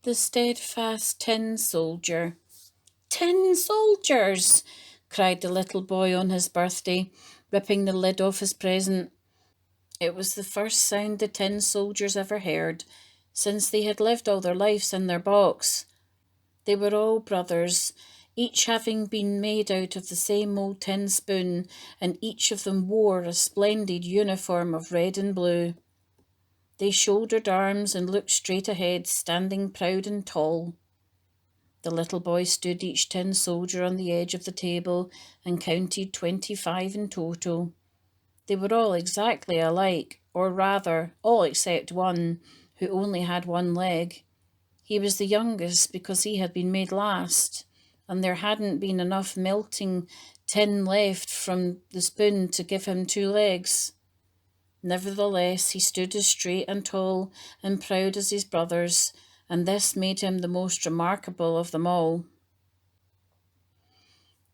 The Steadfast Tin Soldier. Tin soldiers! Cried the little boy on his birthday, ripping the lid off his present. It was the first sound the tin soldiers ever heard, since they had lived all their lives in their box. They were all brothers, each having been made out of the same old tin spoon, and each of them wore a splendid uniform of red and blue. They shouldered arms and looked straight ahead, standing proud and tall. The little boy stood each tin soldier on the edge of the table and counted 25 in total. They were all exactly alike, or rather, all except one, who only had one leg. He was the youngest because he had been made last, and there hadn't been enough melting tin left from the spoon to give him two legs. Nevertheless, he stood as straight and tall and proud as his brothers, and this made him the most remarkable of them all.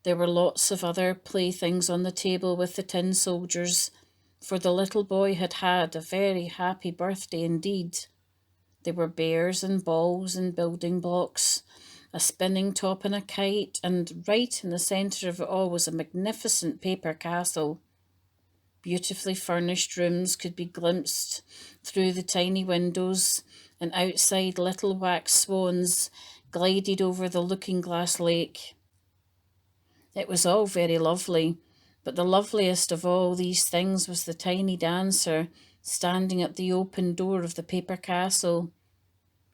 There were lots of other playthings on the table with the tin soldiers, for the little boy had had a very happy birthday indeed. There were bears and balls and building blocks, a spinning top and a kite, and right in the centre of it all was a magnificent paper castle. Beautifully furnished rooms could be glimpsed through the tiny windows, and outside little wax swans glided over the looking-glass lake. It was all very lovely, but the loveliest of all these things was the tiny dancer standing at the open door of the paper castle.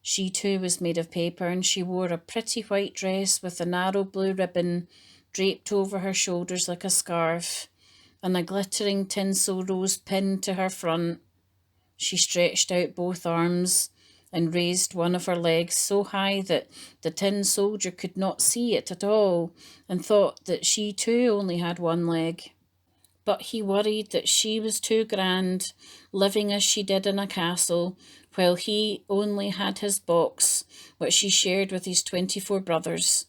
She too was made of paper, and she wore a pretty white dress with a narrow blue ribbon draped over her shoulders like a scarf, and a glittering tinsel rose pinned to her front. She stretched out both arms and raised one of her legs so high that the tin soldier could not see it at all, and thought that she too only had one leg. But he worried that she was too grand, living as she did in a castle, while he only had his box, which he shared with his 24 brothers.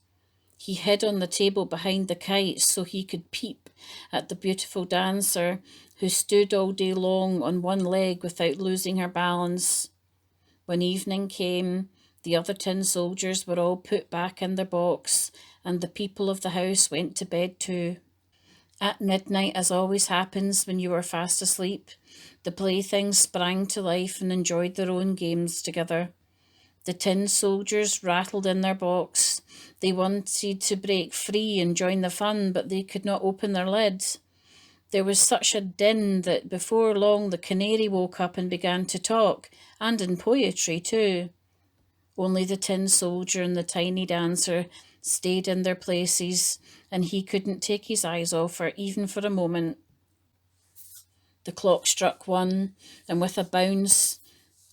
He hid on the table behind the kites so he could peep at the beautiful dancer, who stood all day long on one leg without losing her balance. When evening came, the other tin soldiers were all put back in their box, and the people of the house went to bed too. At midnight, as always happens when you are fast asleep, the playthings sprang to life and enjoyed their own games together. The tin soldiers rattled in their box. They wanted to break free and join the fun, but they could not open their lids. There was such a din that before long the canary woke up and began to talk, and in poetry too. Only the tin soldier and the tiny dancer stayed in their places, and he couldn't take his eyes off her even for a moment. The clock struck one, and with a bounce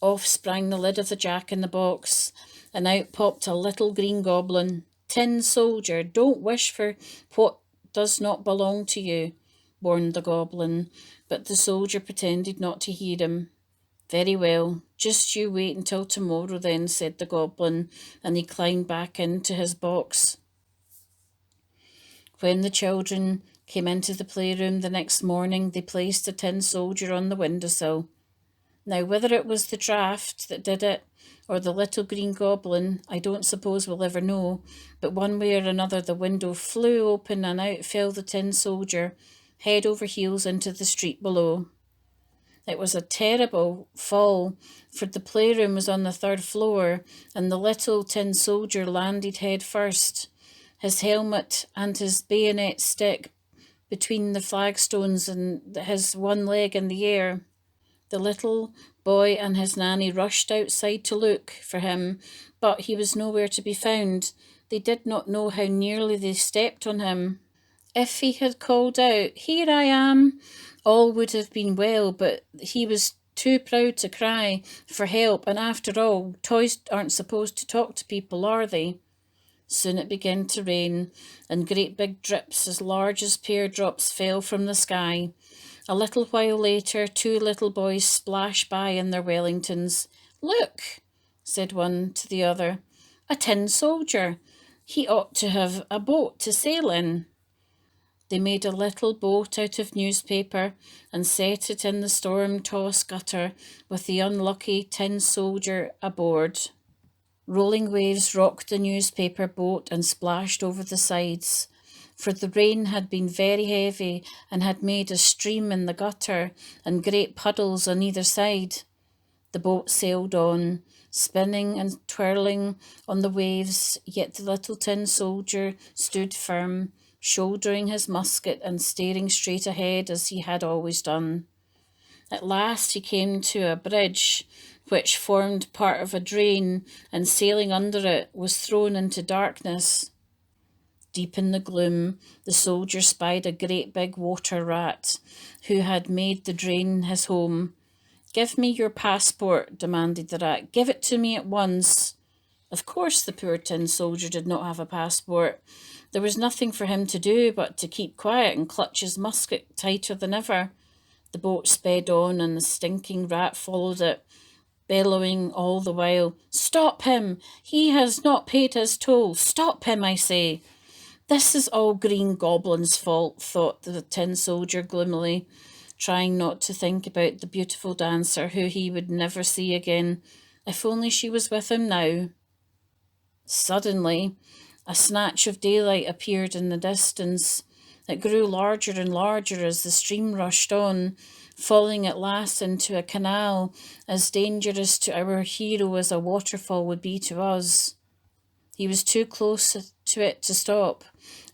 off sprang the lid of the jack-in-the-box, and out popped a little green goblin. "Tin soldier, don't wish for what does not belong to you," warned the goblin, but the soldier pretended not to hear him. "Very well, just you wait until tomorrow then," said the goblin, and he climbed back into his box. When the children came into the playroom the next morning, they placed the tin soldier on the windowsill. Now, whether it was the draught that did it, or the little green goblin, I don't suppose we'll ever know, but one way or another the window flew open and out fell the tin soldier, head over heels into the street below. It was a terrible fall, for the playroom was on the third floor, and the little tin soldier landed head first, his helmet and his bayonet stick between the flagstones and his one leg in the air. The little boy and his nanny rushed outside to look for him, but he was nowhere to be found. They did not know how nearly they stepped on him. If he had called out, "Here I am," all would have been well, but he was too proud to cry for help, and after all, toys aren't supposed to talk to people, are they? Soon it began to rain, and great big drips as large as pear drops fell from the sky. A little while later, two little boys splashed by in their Wellingtons. "Look," said one to the other, "a tin soldier. He ought to have a boat to sail in." They made a little boat out of newspaper and set it in the storm-tossed gutter with the unlucky tin soldier aboard. Rolling waves rocked the newspaper boat and splashed over the sides, for the rain had been very heavy and had made a stream in the gutter and great puddles on either side. The boat sailed on, spinning and twirling on the waves, yet the little tin soldier stood firm, shouldering his musket and staring straight ahead as he had always done. At last he came to a bridge which formed part of a drain, and sailing under it was thrown into darkness. Deep in the gloom, the soldier spied a great big water rat who had made the drain his home. "Give me your passport," demanded the rat. "Give it to me at once." Of course, the poor tin soldier did not have a passport. There was nothing for him to do but to keep quiet and clutch his musket tighter than ever. The boat sped on, and the stinking rat followed it, bellowing all the while, "Stop him! He has not paid his toll! Stop him, I say!" "This is all Green Goblin's fault," thought the tin soldier gloomily, trying not to think about the beautiful dancer who he would never see again. If only she was with him now. Suddenly, a snatch of daylight appeared in the distance. It grew larger and larger as the stream rushed on, falling at last into a canal as dangerous to our hero as a waterfall would be to us. He was too close to it to stop,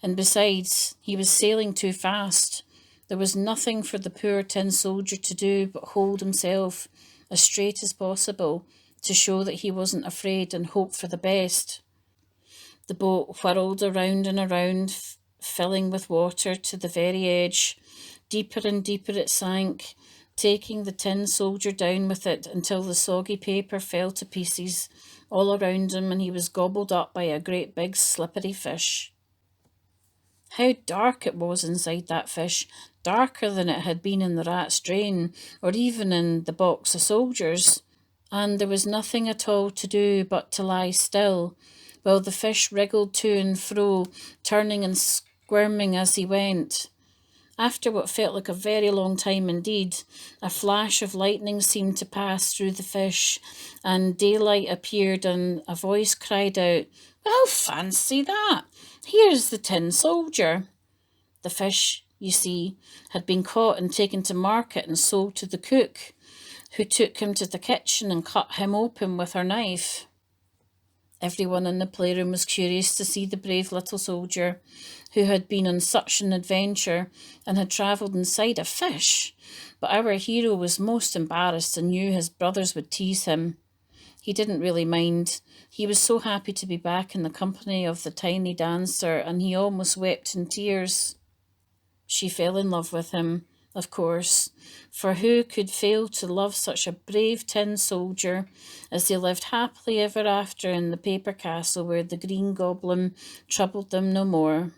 and besides, he was sailing too fast. There was nothing for the poor tin soldier to do but hold himself as straight as possible to show that he wasn't afraid and hope for the best. The boat whirled around and around, filling with water to the very edge. Deeper and deeper it sank, taking the tin soldier down with it until the soggy paper fell to pieces all around him and he was gobbled up by a great big slippery fish. How dark it was inside that fish, darker than it had been in the rat's drain or even in the box of soldiers. And there was nothing at all to do but to lie still, while the fish wriggled to and fro, turning and squirming as he went. After what felt like a very long time indeed, a flash of lightning seemed to pass through the fish, and daylight appeared, and a voice cried out, "Well, fancy that! Here's the tin soldier." The fish, you see, had been caught and taken to market and sold to the cook, who took him to the kitchen and cut him open with her knife. Everyone in the playroom was curious to see the brave little soldier who had been on such an adventure and had travelled inside a fish. But our hero was most embarrassed and knew his brothers would tease him. He didn't really mind. He was so happy to be back in the company of the tiny dancer, and he almost wept in tears. She fell in love with him, of course, for who could fail to love such a brave tin soldier, as they lived happily ever after in the paper castle where the Green Goblin troubled them no more.